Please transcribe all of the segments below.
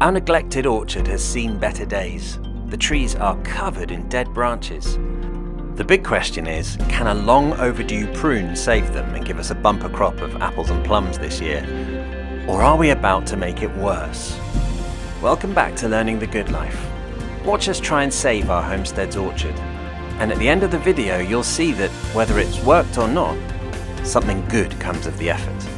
Our neglected orchard has seen better days. The trees are covered in dead branches. The big question is, can a long overdue prune save them and give us a bumper crop of apples and plums this year? Or are we about to make it worse? Welcome back to Learning the Good Life. Watch us try and save our homestead's orchard. And at the end of the video, you'll see that whether it's worked or not, something good comes of the effort.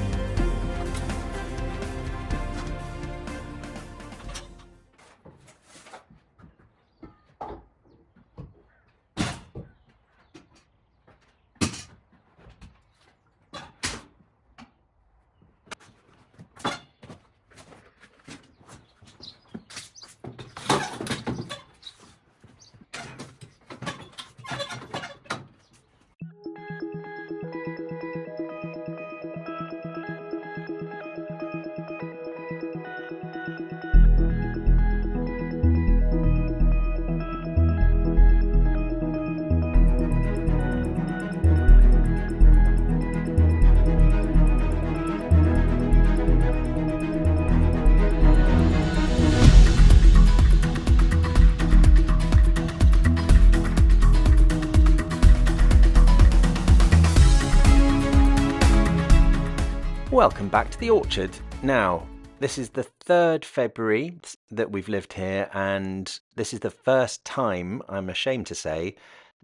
Welcome back to the orchard. Now, this is the 3rd February that we've lived here, and this is the first time, I'm ashamed to say,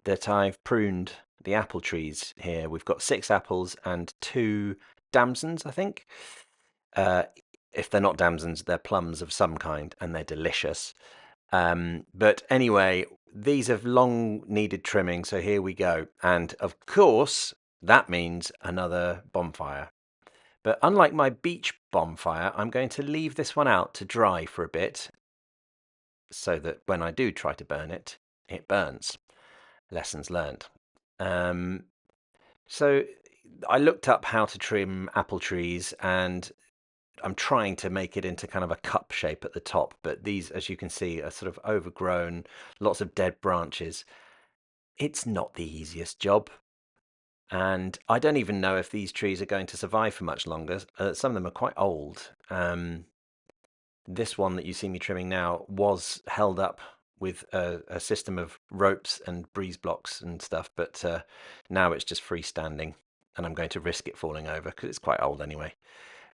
that I've pruned the apple trees here. We've got 6 apples and 2 damsons, I think. If they're not damsons, they're plums of some kind, and they're delicious. But anyway, these have long needed trimming, so here we go. And of course, that means another bonfire. But unlike my beech bonfire, I'm going to leave this one out to dry for a bit so that when I do try to burn it, it burns. Lessons learned. So I looked up how to trim apple trees, and I'm trying to make it into kind of a cup shape at the top. But these, as you can see, are sort of overgrown, lots of dead branches. It's not the easiest job. And I don't even know if these trees are going to survive for much longer. Some of them are quite old. This one that you see me trimming now was held up with a system of ropes and breeze blocks and stuff, but now it's just freestanding, and I'm going to risk it falling over because it's quite old anyway.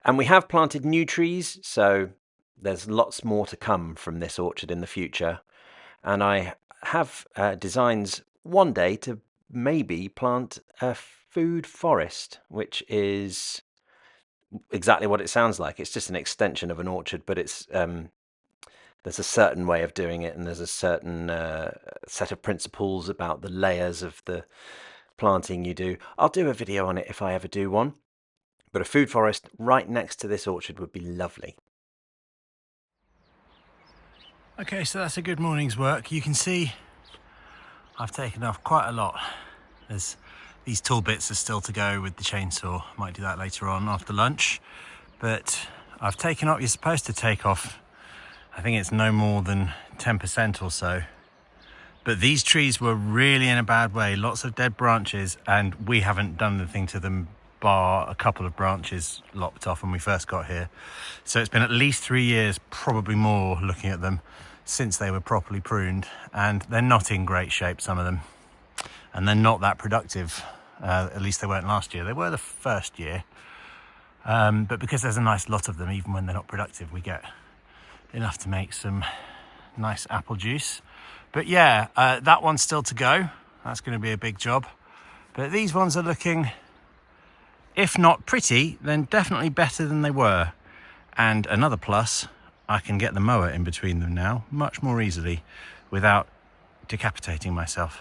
And we have planted new trees, so there's lots more to come from this orchard in the future. And I have designs one day to maybe plant a food forest, which is exactly what it sounds like. It's just an extension of an orchard, but it's there's a certain way of doing it, and there's a certain set of principles about the layers of the planting you do. I'll do a video on it if I ever do one, but a food forest right next to this orchard would be lovely. Okay, so that's a good morning's work. You can see I've taken off quite a lot. There's these tall bits are still to go with the chainsaw. Might do that later on after lunch. But I've taken off, you're supposed to take off, I think it's no more than 10% or so. But these trees were really in a bad way, lots of dead branches, and we haven't done anything to them bar a couple of branches lopped off when we first got here. So it's been at least 3 years, probably more, looking at them since they were properly pruned, and they're not in great shape, some of them, and they're not that productive. At least they weren't last year. They were the first year, but because there's a nice lot of them, even when they're not productive, we get enough to make some nice apple juice. But yeah, that one's still to go. That's going to be a big job. But these ones are looking, if not pretty, then definitely better than they were. And another plus, I can get the mower in between them now much more easily without decapitating myself.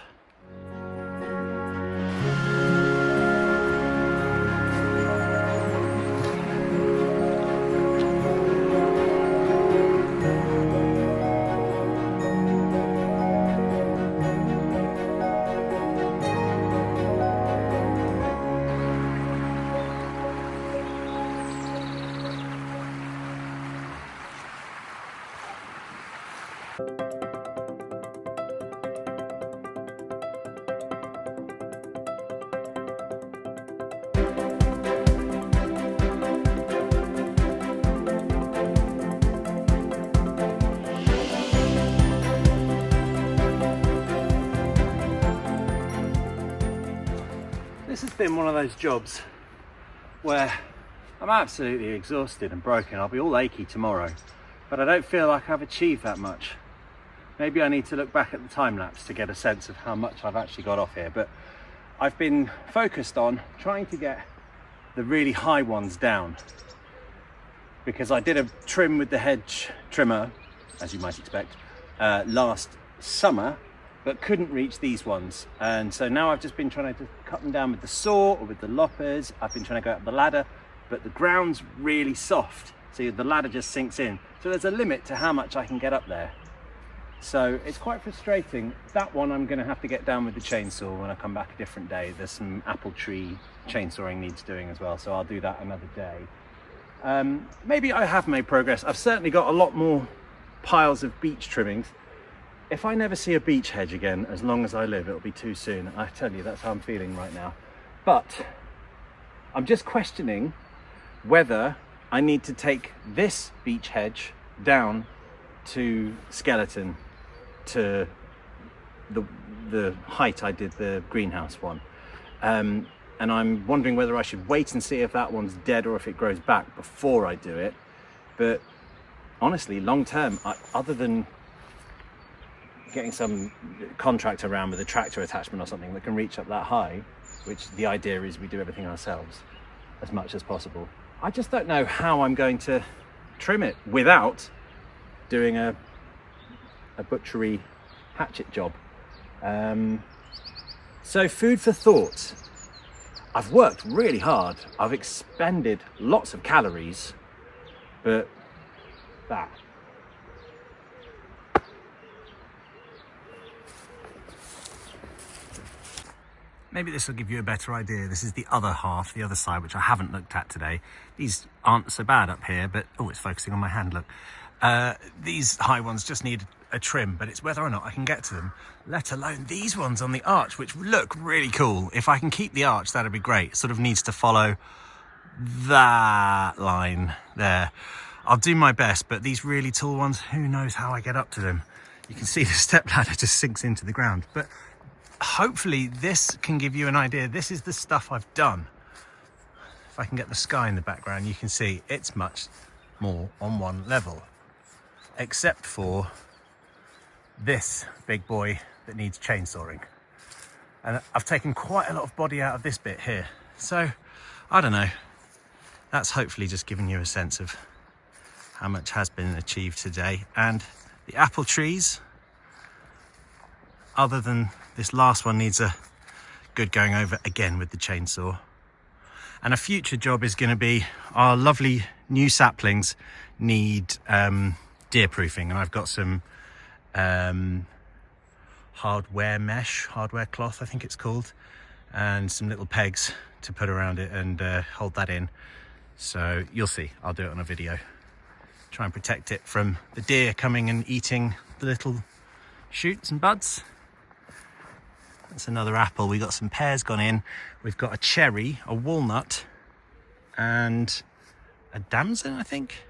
been one of those jobs where I'm absolutely exhausted and broken. I'll be all achy tomorrow, but I don't feel like I've achieved that much. Maybe I need to look back at the time lapse to get a sense of how much I've actually got off here, but I've been focused on trying to get the really high ones down, because I did a trim with the hedge trimmer, as you might expect, last summer, but couldn't reach these ones. And so now I've just been trying to cut them down with the saw or with the loppers. I've been trying to go up the ladder, but the ground's really soft, so the ladder just sinks in. So there's a limit to how much I can get up there. So it's quite frustrating. That one I'm going to have to get down with the chainsaw when I come back a different day. There's some apple tree chainsawing needs doing as well, so I'll do that another day. Maybe I have made progress. I've certainly got a lot more piles of beech trimmings. If I never see a beech hedge again, as long as I live, it'll be too soon. I tell you, that's how I'm feeling right now. But I'm just questioning whether I need to take this beech hedge down to skeleton, to the height I did the greenhouse one. And I'm wondering whether I should wait and see if that one's dead or if it grows back before I do it. But honestly, long term, other than getting some contractor around with a tractor attachment or something that can reach up that high, which the idea is we do everything ourselves as much as possible, I just don't know how I'm going to trim it without doing a butchery hatchet job. So food for thought. I've worked really hard. I've expended lots of calories, but that. Maybe this will give you a better idea. This is the other half, the other side, which I haven't looked at today. These aren't so bad up here, but oh, it's focusing on my hand, look. These high ones just need a trim, but it's whether or not I can get to them, let alone these ones on the arch, which look really cool. If I can keep the arch, that'd be great. It sort of needs to follow that line there. I'll do my best, but these really tall ones, who knows how I get up to them. You can see the step ladder just sinks into the ground, but hopefully this can give you an idea. This is the stuff I've done. If I can get the sky in the background, you can see it's much more on one level, except for this big boy that needs chainsawing. And I've taken quite a lot of body out of this bit here. So, I don't know. That's hopefully just giving you a sense of how much has been achieved today. And the apple trees, other than this last one, needs a good going over again with the chainsaw. And a future job is going to be our lovely new saplings need deer proofing, and I've got some hardware cloth I think it's called, and some little pegs to put around it and hold that in. So you'll see, I'll do it on a video. Try and protect it from the deer coming and eating the little shoots and buds. That's another apple. We got some pears gone in. We've got a cherry, a walnut, and a damson, I think.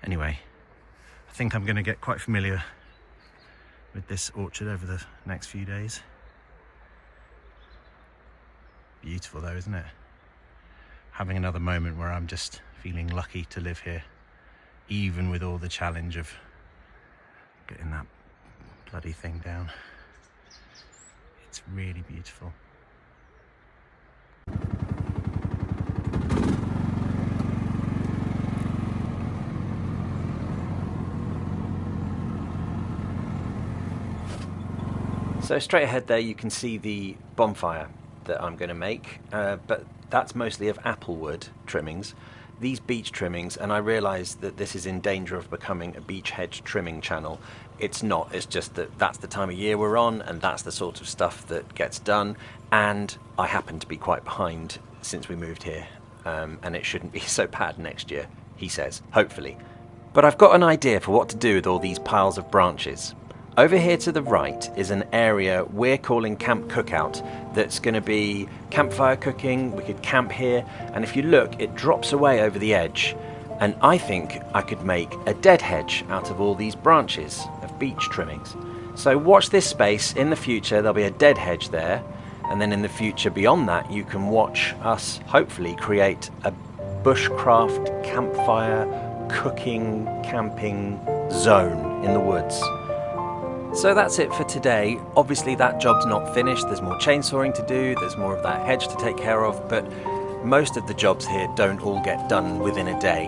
Anyway, I think I'm going to get quite familiar with this orchard over the next few days. Beautiful though, isn't it? Having another moment where I'm just feeling lucky to live here, even with all the challenge of getting that bloody thing down. It's really beautiful. So straight ahead there you can see the bonfire that I'm going to make, but that's mostly of apple wood trimmings. These beech trimmings, and I realise that this is in danger of becoming a beech hedge trimming channel. It's not, it's just that that's the time of year we're on and that's the sort of stuff that gets done, and I happen to be quite behind since we moved here, and it shouldn't be so bad next year, he says, hopefully. But I've got an idea for what to do with all these piles of branches. Over here to the right is an area we're calling Camp Cookout that's going to be campfire cooking. We could camp here, and if you look, it drops away over the edge, and I think I could make a dead hedge out of all these branches of beech trimmings. So watch this space. In the future there'll be a dead hedge there, And then in the future beyond that, you can watch us hopefully create a bushcraft, campfire, cooking, camping zone in the woods. So that's it for today. Obviously that job's not finished. There's more chainsawing to do, there's more of that hedge to take care of, but most of the jobs here don't all get done within a day.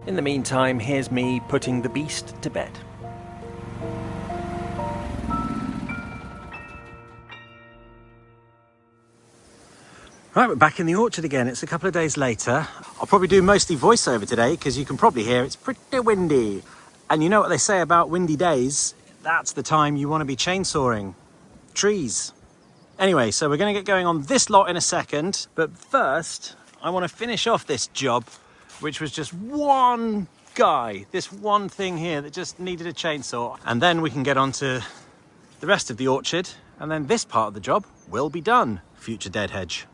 In the meantime, here's me putting the beast to bed. Right, we're back in the orchard again. It's a couple of days later. I'll probably do mostly voiceover today because you can probably hear it's pretty windy. And you know what they say about windy days? That's the time you want to be chainsawing trees. Anyway, so we're going to get going on this lot in a second. But first, I want to finish off this job, which was just one guy, this one thing here that just needed a chainsaw. And then we can get on to the rest of the orchard. And then this part of the job will be done. Future dead hedge.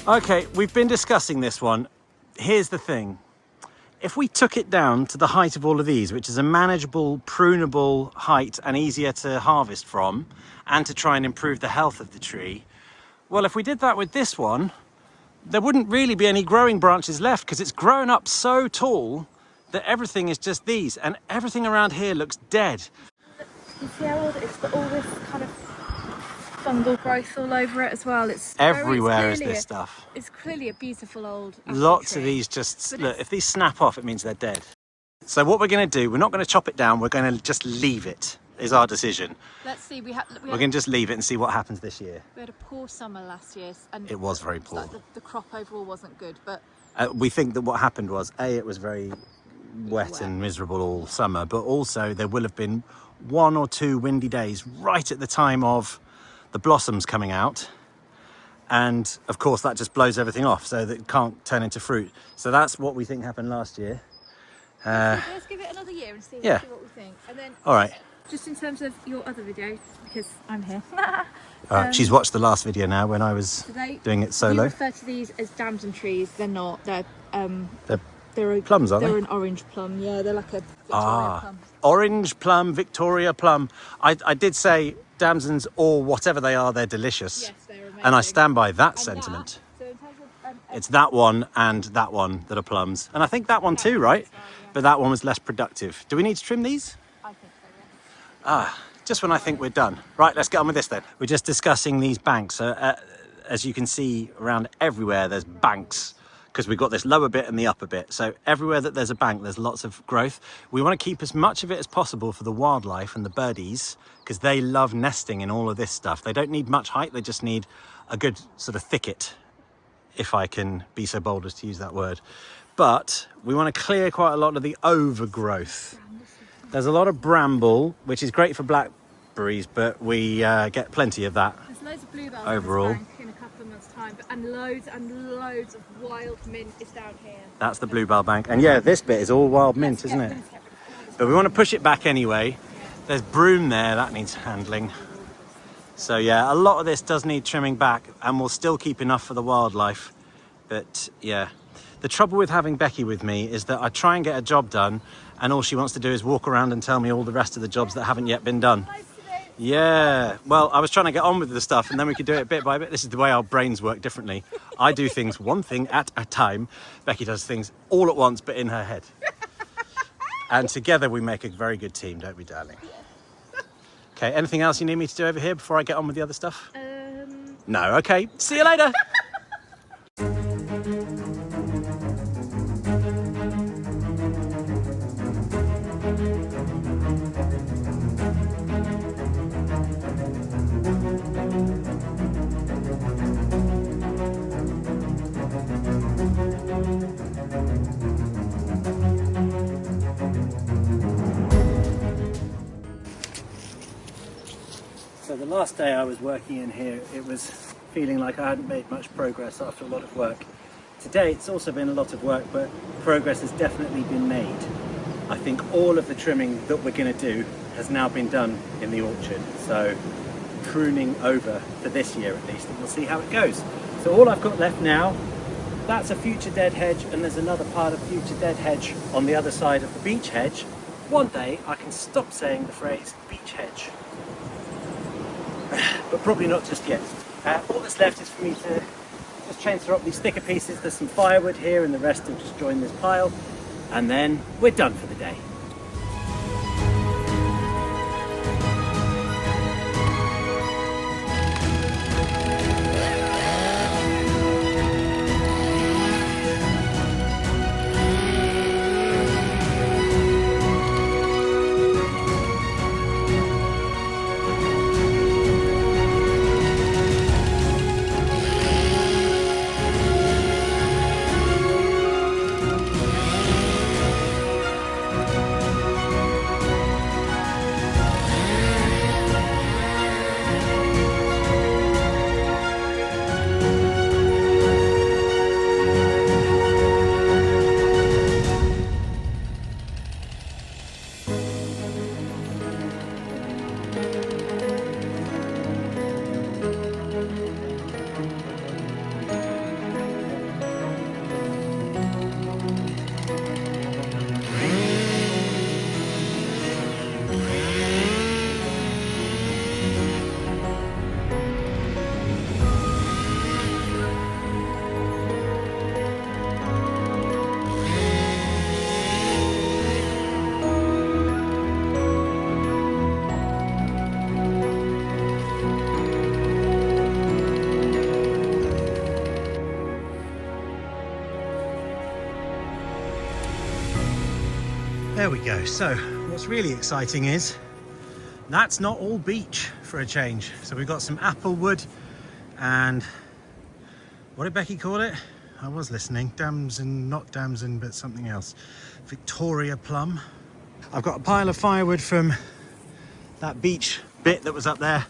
Okay, we've been discussing this one. Here's the thing. If we took it down to the height of all of these, which is a manageable, prunable height and easier to harvest from, and to try and improve the health of the tree, well, if we did that with this one, there wouldn't really be any growing branches left because it's grown up so tall that everything is just these, and everything around here looks dead. You see how old it's got all this kind of fungal growth all over it as well. It's everywhere is this stuff. It's clearly a beautiful old apple Lots tree. of these just, look, if these snap off, it means they're dead. So what we're going to do, we're not going to chop it down, we're going to just leave it, is our decision. Let's see, we're going to just leave it and see what happens this year. We had a poor summer last year, and it was very poor. Like the crop overall wasn't good, but we think that what happened was, A, it was very wet and miserable all summer, but also there will have been 1 or 2 windy days right at the time of the blossoms coming out, and of course that just blows everything off so that it can't turn into fruit. So that's what we think happened last year. Let's give it another year and see, yeah. See what we think. And then, all right. Just in terms of your other video, because I'm here. She's watched the last video now when I was doing it solo. You refer to these as damson trees. They're not. They're plums, aren't they? They're an orange plum. Yeah, they're like a Victoria plum. Orange plum, Victoria plum. I did say damsons, or whatever they are, they're delicious. Yes, they're amazing. And I stand by that and sentiment. So in terms of, it's that one and that one that are plums. And I think that one too, right? Well, yeah. But that one was less productive. Do we need to trim these? I think so, yeah. Just when I think we're done. Right, let's get on with this then. We're just discussing these banks. As you can see around everywhere, there's banks, because we've got this lower bit and the upper bit. So everywhere that there's a bank, there's lots of growth. We want to keep as much of it as possible for the wildlife and the birdies, because they love nesting in all of this stuff. They don't need much height, they just need a good sort of thicket, if I can be so bold as to use that word. But we want to clear quite a lot of the overgrowth. There's a lot of bramble, which is great for blackberries, but we get plenty of that. There's loads of bluebells overall. In this bank in a couple of months' time, and loads of wild mint is down here. That's the bluebell bank. And yeah, this bit is all wild mint, isn't it? But we want to push it back anyway. There's broom there, that needs handling. So yeah, a lot of this does need trimming back, and we'll still keep enough for the wildlife. But yeah, the trouble with having Becky with me is that I try and get a job done, and all she wants to do is walk around and tell me all the rest of the jobs that haven't yet been done. Yeah, well, I was trying to get on with the stuff, and then we could do it bit by bit. This is the way our brains work differently. I do things one thing at a time. Becky does things all at once, but in her head. And together we make a very good team, don't we, darling? Okay, anything else you need me to do over here before I get on with the other stuff? No, okay. See you later. So the last day I was working in here, it was feeling like I hadn't made much progress after a lot of work. Today it's also been a lot of work, but progress has definitely been made. I think all of the trimming that we're going to do has now been done in the orchard. So pruning over for this year at least, and we'll see how it goes. So all I've got left now, that's a future dead hedge, and there's another part of future dead hedge on the other side of the beech hedge. One day I can stop saying the phrase beech hedge, but probably not just yet. All that's left is for me to just chainsaw up these thicker pieces. There's some firewood here and the rest will just join this pile, and then we're done for the day. There we go. So what's really exciting is that's not all beech for a change. So we've got some applewood and what did Becky call it? I was listening. Damson, not damson, but something else. Victoria plum. I've got a pile of firewood from that beech bit that was up there.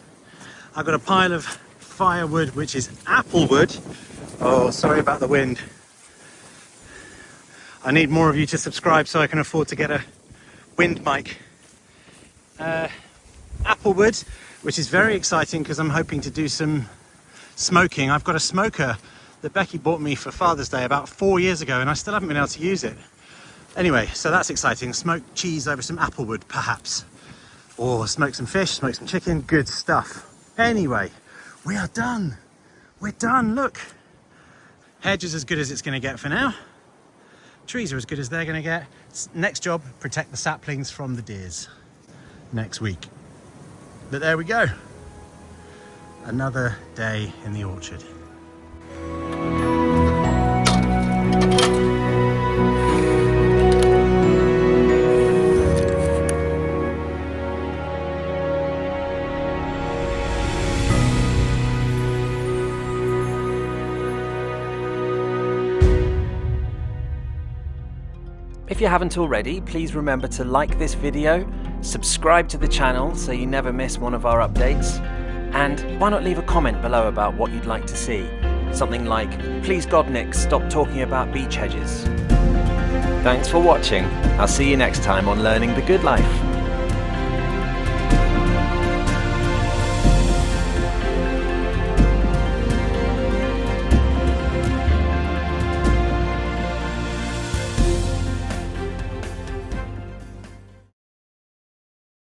I've got a pile of firewood which is applewood. Oh, sorry about the wind. I need more of you to subscribe so I can afford to get a wind mic. Applewood, which is very exciting because I'm hoping to do some smoking. I've got a smoker that Becky bought me for Father's Day about 4 years ago and I still haven't been able to use it. Anyway, so that's exciting. Smoked cheese over some applewood, perhaps. Or smoke some fish, smoke some chicken, good stuff. Anyway, we are done. We're done, look. Hedge is as good as it's gonna get for now. Trees are as good as they're going to get. Next job, protect the saplings from the deers next week. But there we go. Another day in the orchard. If you haven't already, please remember to like this video, subscribe to the channel so you never miss one of our updates, and why not leave a comment below about what you'd like to see. Something like, please God Nik, stop talking about beech hedges. Thanks for watching. I'll see you next time on Learning the Good Life.